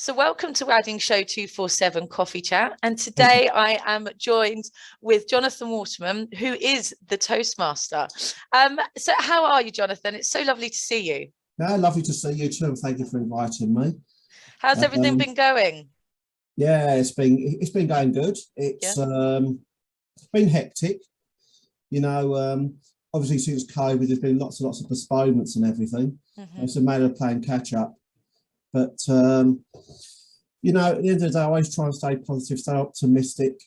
So welcome to Wedding Show 247 Coffee Chat. And today I am joined with Jonathan Waterman, who is the Toastmaster. So how are you, Jonathan? It's so lovely to see you. Yeah, lovely to see you too, and thank you for inviting me. How's everything been going? Yeah, it's been going good. It's been hectic, you know. Obviously since COVID, there's been lots and lots of postponements and everything. It's a matter of playing catch up. But you know, at the end of the day, I always try and stay positive, stay optimistic.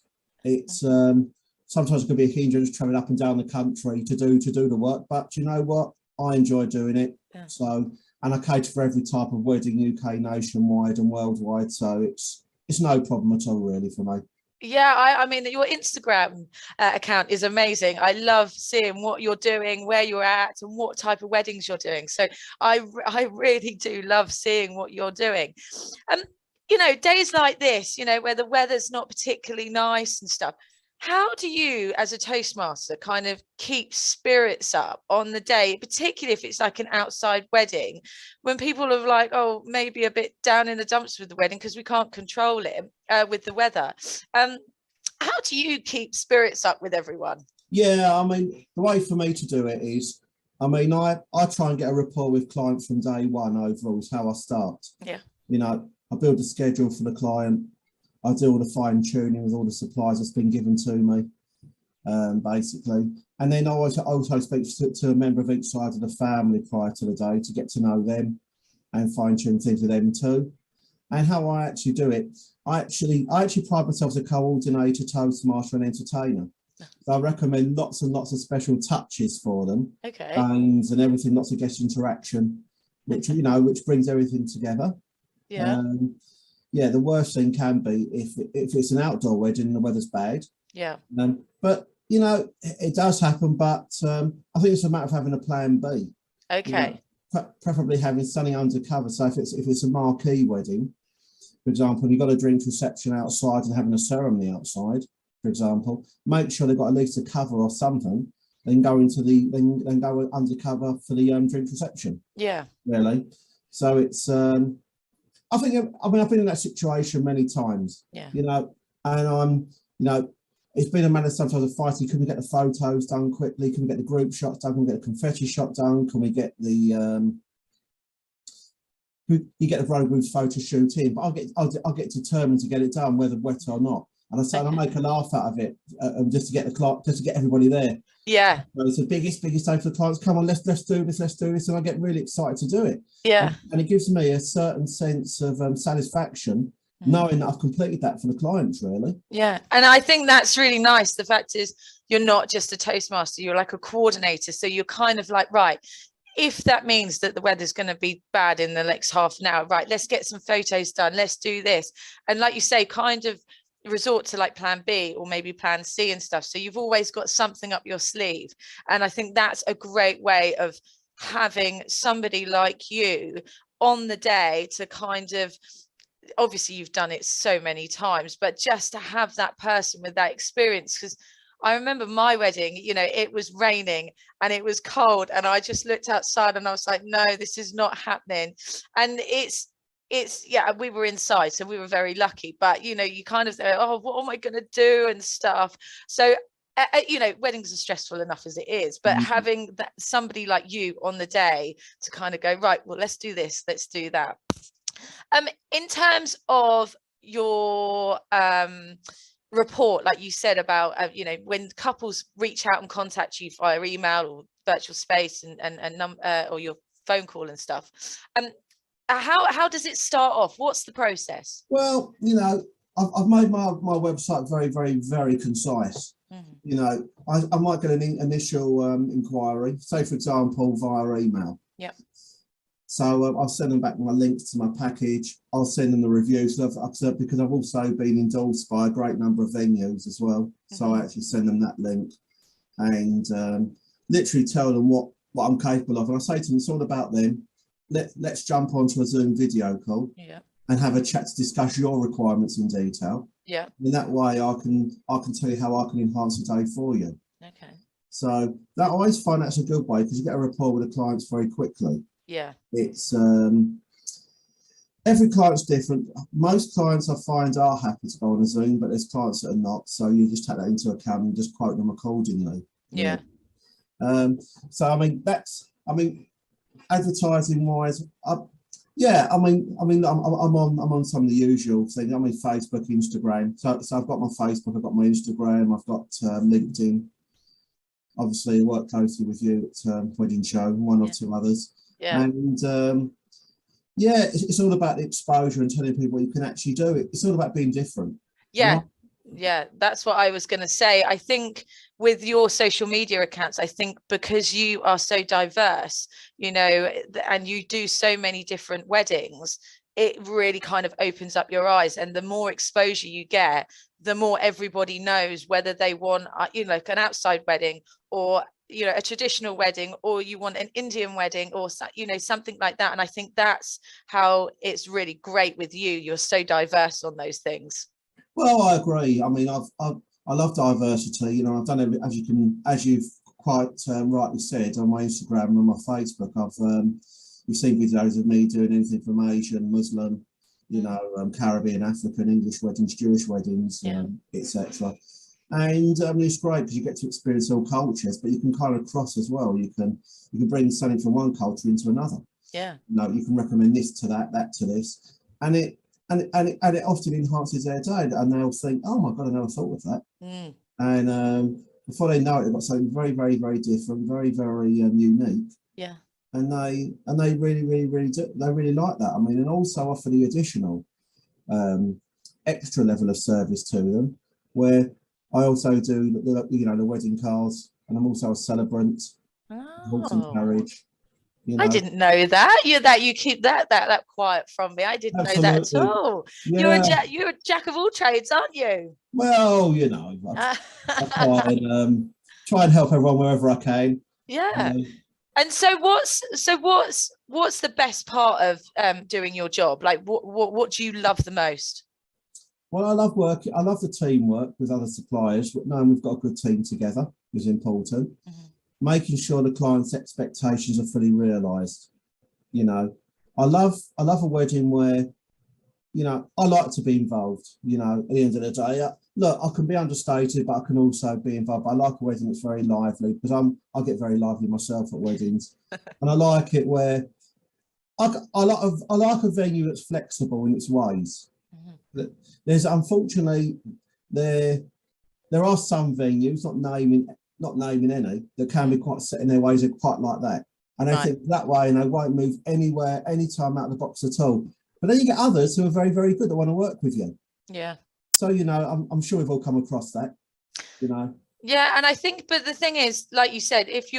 It's sometimes it can be a hindrance traveling up and down the country to do the work, but you know what? I enjoy doing it. Yeah. So, and I cater for every type of wedding, UK, nationwide and worldwide. So it's no problem at all, really, for me. Yeah, I mean, your Instagram account is amazing. I love seeing what you're doing, where you're at, and what type of weddings you're doing. So I really do love seeing what you're doing. You know, days like this, you know, where the weather's not particularly nice and stuff. How do you, as a Toastmaster, kind of keep spirits up on the day, particularly if it's like an outside wedding, when people are like, oh, maybe a bit down in the dumps with the wedding because we can't control it with the weather? How do you keep spirits up with everyone? Yeah, I mean, the way for me to do it is, I mean, I try and get a rapport with clients from day one overall, is how I start. Yeah. You know, I build a schedule for the client. I do all the fine tuning with all the supplies that's been given to me, basically. And then I also speak to a member of each side of the family prior to the day to get to know them and fine tune things with them too. And how I actually do it, I actually pride myself as a coordinator, Toastmaster and entertainer. So I recommend lots and lots of special touches for them. Okay. And everything, lots of guest interaction, which, you know, which brings everything together. Yeah. Yeah, the worst thing can be if it's an outdoor wedding and the weather's bad. Yeah. But you know, it does happen. But I think it's a matter of having a plan B. Okay. You know, preferably having something undercover. So if it's a marquee wedding, for example, you've got a drinks reception outside and having a ceremony outside, for example, make sure they've got at least a cover or something. Then go go undercover for the drinks reception. Yeah. Really. So it's I mean, I've been in that situation many times. Yeah. You know, and you know, it's been a matter sometimes of fighting. Can we get the photos done quickly? Can we get the group shots done? Can we get the confetti shot done? Can we get the you get the bride groom's photo shoot in? But I'll get determined to get it done, whether wet or not. And I say, and I make a laugh out of it, just to get everybody there. Yeah. So it's the biggest day for the clients. Come on, let's do this, and I get really excited to do it. Yeah. And it gives me a certain sense of satisfaction knowing that I've completed that for the clients, really. Yeah, and I think that's really nice. The fact is, you're not just a Toastmaster, you're like a coordinator. So you're kind of like, right, if that means that the weather's going to be bad in the next half an hour, right, let's get some photos done, let's do this. And like you say, kind of resort to like plan B or maybe plan C and stuff. So you've always got something up your sleeve. And I think that's a great way of having somebody like you on the day to kind of, obviously you've done it so many times, but just to have that person with that experience. Because I remember my wedding, you know, it was raining and it was cold and I just looked outside and I was like, no, this is not happening. And it's yeah, we were inside, so we were very lucky, but you know, you kind of say, oh, what am I going to do and stuff. So you know, weddings are stressful enough as it is, but having that somebody like you on the day to kind of go, right, well, let's do this, let's do that. In terms of your report, like you said about you know, when couples reach out and contact you via email or virtual space and or your phone call and stuff, how does it start off? What's the process? Well, you know, I've made my website very, very, very concise. You know, I might get an initial inquiry, say for example via email. Yeah. So I'll send them back my links to my package. I'll send them the reviews because I've also been endorsed by a great number of venues as well. So I actually send them that link and literally tell them what I'm capable of. And I say to them, it's all about them. Let's jump onto a Zoom video call and have a chat to discuss your requirements in detail. Yeah. In that way, I can tell you how I can enhance the day for you. Okay. So that I always find that's a good way because you get a rapport with the clients very quickly. Yeah. It's Every client's different. Most clients I find are happy to go on a Zoom, but there's clients that are not. So you just take that into account and just quote them accordingly. Yeah. So I mean, advertising wise, yeah, I'm on some of the usual things. I'm in Facebook, Instagram. So I've got my Facebook, I've got my Instagram, I've got LinkedIn. Obviously, I work closely with you at Wedding Show, one or two others. Yeah. And yeah, it's all about the exposure and telling people you can actually do it. It's all about being different. Yeah. Yeah, that's what I was going to say. I think with your social media accounts, I think because you are so diverse, you know, and you do so many different weddings, it really kind of opens up your eyes. And the more exposure you get, the more everybody knows whether they want, you know, like an outside wedding or, you know, a traditional wedding, or you want an Indian wedding, or, you know, something like that. And I think that's how it's really great with you. You're so diverse on those things. Well, I agree. I mean, I love diversity. You know, I've done it as you've quite rightly said, on my Instagram and on my Facebook. You've seen videos of me doing anything from Asian, Muslim, you know, Caribbean, African, English weddings, Jewish weddings, etc. And it's great because you get to experience all cultures, but you can kind of cross as well. You can bring something from one culture into another. Yeah. You know, you can recommend this to that to this, and it often enhances their day, and they'll think, oh my God, I never thought of that. And before they know it, they've got something very, very, very different, very, very unique. Yeah. And they really, really, really do. They really like that. I mean, and also offer the additional extra level of service to them, where I also do the wedding cards, and I'm also a celebrant, horse and carriage. You know. I didn't know that. You keep that quiet from me. I didn't know that at all. Yeah. You're a jack of all trades, aren't you? Well, you know, I try and help everyone wherever I can. Yeah. And so what's the best part of doing your job? Like what do you love the most? Well, I love the teamwork with other suppliers, but knowing we've got a good team together is important. Making sure the client's expectations are fully realised. You know, I love a wedding where, you know, I like to be involved. You know, at the end of the day, look, I can be understated, but I can also be involved. I like a wedding that's very lively, because I get very lively myself at weddings, and I like it where I like a venue that's flexible in its ways. There's unfortunately there are some venues, not naming any, that can be quite set in their ways. They're quite like that, and I think that way, and they won't move anywhere, anytime out of the box at all. But then you get others who are very, very good that want to work with you. Yeah. So, you know, I'm sure we've all come across that, you know. Yeah, and I think, but the thing is, like you said, if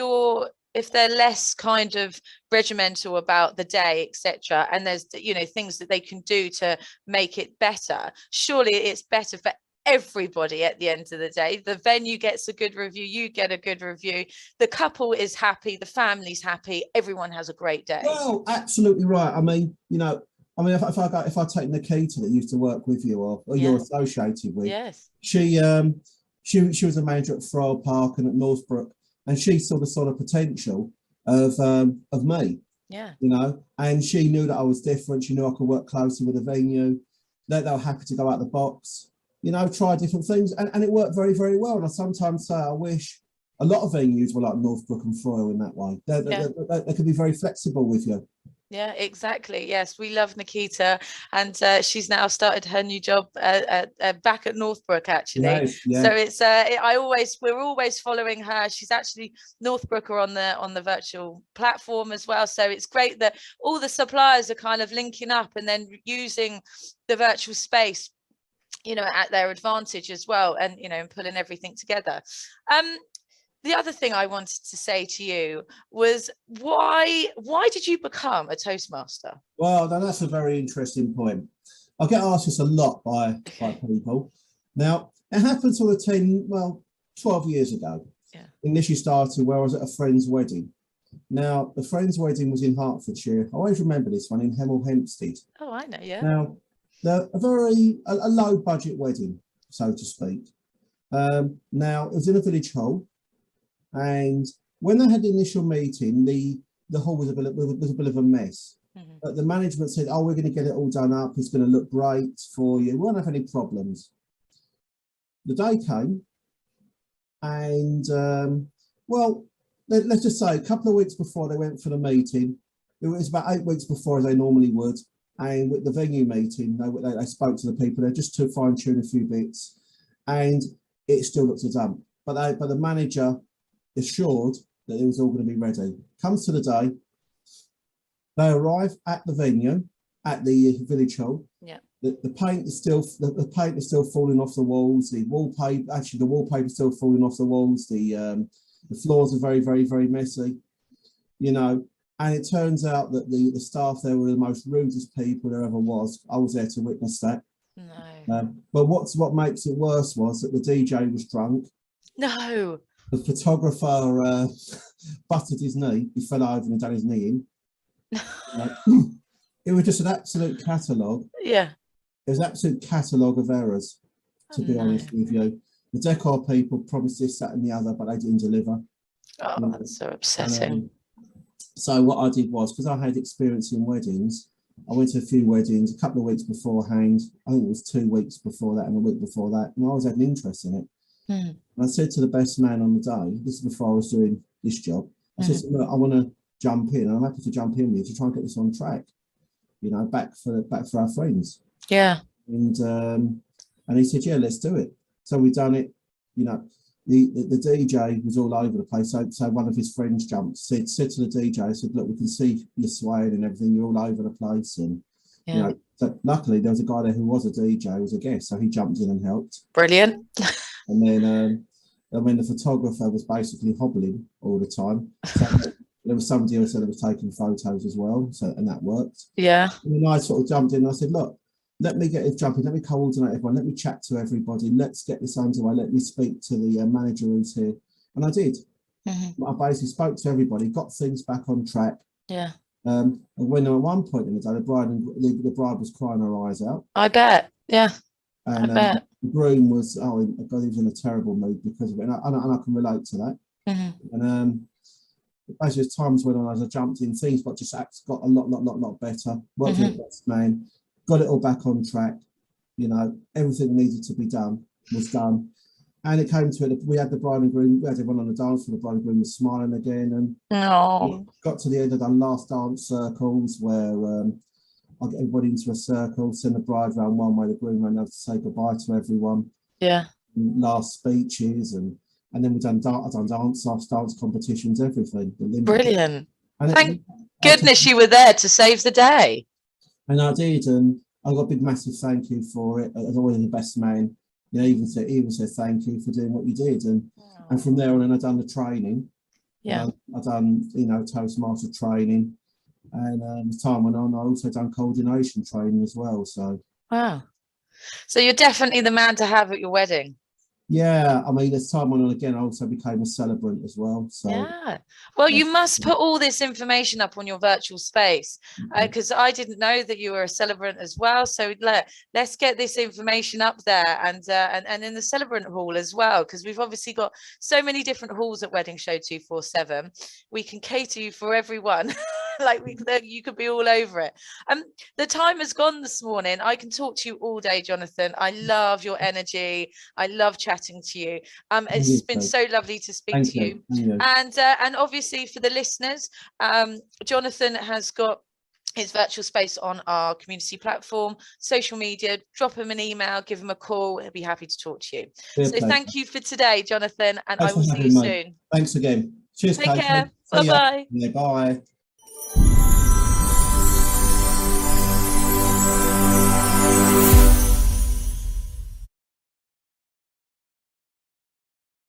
they're less kind of regimental about the day, etc., and there's, you know, things that they can do to make it better, surely it's better for everybody at the end of the day. The venue gets a good review, you get a good review, the couple is happy, the family's happy, everyone has a great day. Well, absolutely right. I mean, you know, if I take Nikita that used to work with you, or you're associated with, she was a manager at Frole Park and at Northbrook, and she saw the sort of potential of me. Yeah. You know, and she knew that I was different. She knew I could work closely with the venue. That they were happy to go out the box. You know, try different things, and it worked very, very well. And I sometimes say I wish a lot of venues were like Northbrook and Froyle in that way. They could be very flexible with you. Yeah, exactly. Yes, we love Nikita, and she's now started her new job back at Northbrook, actually. Nice, yeah. So it's we're always following her. She's actually Northbrooker on the virtual platform as well. So it's great that all the suppliers are kind of linking up and then using the virtual space, you know, at their advantage as well, and, you know, and pulling everything together. The other thing I wanted to say to you was why did you become a Toastmaster? Well, that's a very interesting point. I get asked this a lot by people. Now, it happened sort of 12 years ago. Yeah. Initially started where I was at a friend's wedding. Now, the friend's wedding was in Hertfordshire. I always remember this one, in Hemel Hempstead. Oh, I know, yeah. Now, they're a low budget wedding, so to speak. Now, it was in a village hall. And when they had the initial meeting, the hall was a bit of a mess. But the management said, oh, we're going to get it all done up. It's going to look great for you. We won't have any problems. The day came and, well, let's just say a couple of weeks before they went for the meeting, it was about 8 weeks before as they normally would. And with the venue meeting, they spoke to the people there just to fine tune a few bits. And it still looks a dump. But the manager assured that it was all going to be ready. Comes to the day, they arrive at the venue, at the village hall. Yeah. The paint is still falling off the walls. The wallpaper is still falling off the walls. The floors are very, very, very messy. You know, and it turns out that the staff there were the most rudest people there ever was. I was there to witness that. No. But what makes it worse was that the DJ was drunk. No. The photographer butted his knee. He fell over and done his knee in. It was just an absolute catalogue. Yeah. It was an absolute catalogue of errors, to be honest with you. The decor people promised this, that, and the other, but they didn't deliver. Oh, that's so upsetting. So what I did was, because I had experience in weddings, I went to a few weddings a couple of weeks beforehand. I think it was 2 weeks before that and a week before that, and I always had an interest in it. And I said to the best man on the day, this is before I was doing this job, I said, look, I want to jump in, and I'm happy to jump in with you to try and get this on track, you know, back for our friends. Yeah. And he said, yeah, let's do it. So we done it. You know, the DJ was all over the place. So one of his friends jumped, said to the DJ, said, look, we can see you swaying and everything. You're all over the place. And, you know, so luckily there was a guy there who was a DJ, who was a guest. So he jumped in and helped. Brilliant. And then when the photographer was basically hobbling all the time, so there was somebody else that was taking photos as well. So, and that worked. Yeah. And then I sort of jumped in and I said, look, let me get it jumping, let me coordinate everyone, let me chat to everybody, let's get this underway, let me speak to the manager who's here. And I did. I basically spoke to everybody, got things back on track. Yeah. And when at one point in the day, the bride was crying her eyes out. I bet. Yeah. And I bet. The groom was, oh God, he was in a terrible mood because of it. And I can relate to that. And as times went on, as I jumped in, things got a lot better. Worked with the best man. Got it all back on track, you know, everything that needed to be done was done. And it came to it, we had the bride and groom, we had everyone on the dance floor, the bride and groom was smiling again. And got to the end of the last dance circles where I get everybody into a circle, send the bride round one way, the groom ran over to say goodbye to everyone. Yeah. And last speeches and then I've done dance competitions, everything. Brilliant. And Thank goodness you were there to save the day. And I did, and I got a big, massive thank you for it. As always, the best man, you know, even said thank you for doing what you did. And from there on, and I done the training. Yeah, I done, you know, Toastmaster training, and as time went on, I also done coordination training as well. So wow, so you're definitely the man to have at your wedding. Yeah, I mean, as time went on again, I also became a celebrant as well. So yeah, well, you must put all this information up on your virtual space because I didn't know that you were a celebrant as well. So let's get this information up there and in the celebrant hall as well, because we've obviously got so many different halls at Wedding Show 247. We can cater you for everyone. Like you could be all over it. The time has gone this morning. I can talk to you all day, Jonathan. I love your energy. I love chatting to you. It's been so lovely to speak to you. And obviously for the listeners, Jonathan has got his virtual space on our community platform, social media. Drop him an email, give him a call. He'll be happy to talk to you. So thank you for today, Jonathan, and I will see you soon. Thanks again. Cheers. Take care. Bye-bye. Bye.